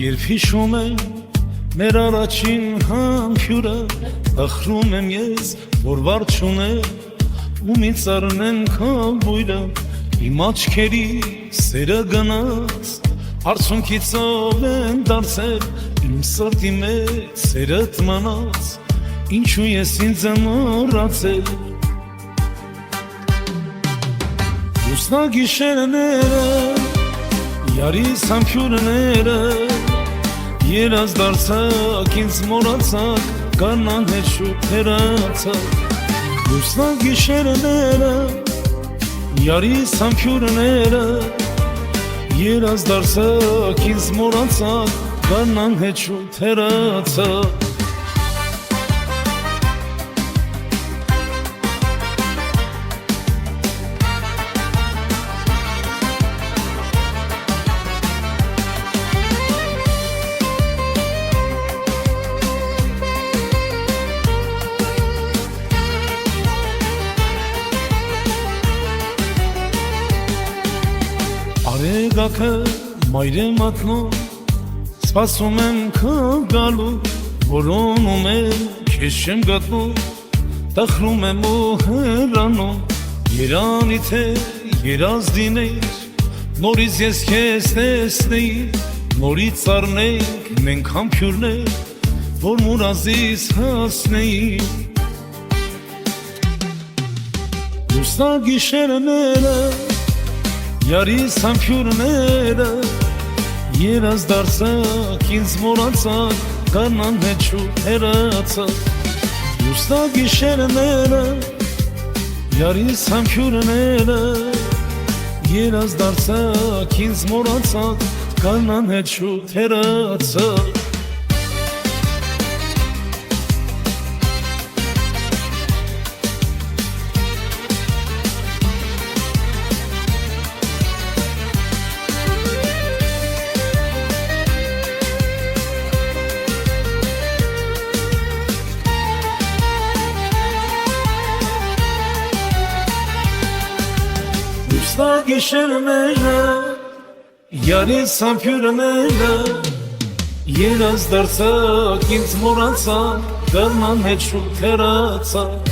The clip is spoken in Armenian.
Երբ հիշում եմ մեր առաջին համբյուրը, ախրում եմ ես, որ վար չունեմ, ու մի ծառնեն քավույրը, իմ աչքերի սերը գնաց, արցունքից ով են դարձել, իմ սրտի մեջ սերը տմանած, ինչու ես ինձ եմ մոռացել։ Լուսնա գիշերները, Յարիս համբյուրները, երազ դարձակ, ինձ մոռացակ, կանան հետ շուտ հեռացակ։ Լուսնա գիշերները, Յարիս համբյուրները, երազ դարձակ, ինձ մոռացակ, կանան հետ շուտ հեռացակ։ Արեգակը մայր է մատնում, սպասում եմ քո գալու, որոնում եմ, քեզ չեմ գտնում, տխրում եմ ու հեռանում, երանի թե երազ դիներ, նորից ես քեզ տեսնեի, նորից առնենք մենք համբյուրներ, որ մուրազից հասնեի։ Լուսնա գիշերները, Յարիս համբյուրները, երազ դարձակ, ինձ մոռացակ, կանան հետ շուտ հեռացակ։ Լուսնա գիշերները, Յարիս համբյուրները, երազ դարձակ, ինձ մոռացակ, կանան հետ շուտ հեռացակ։ Լուսնա գիշերները, Յարիս համբյուրները, երազ դարձակ, ինձ մոռացակ, կանան հետ շուտ հեռացակ։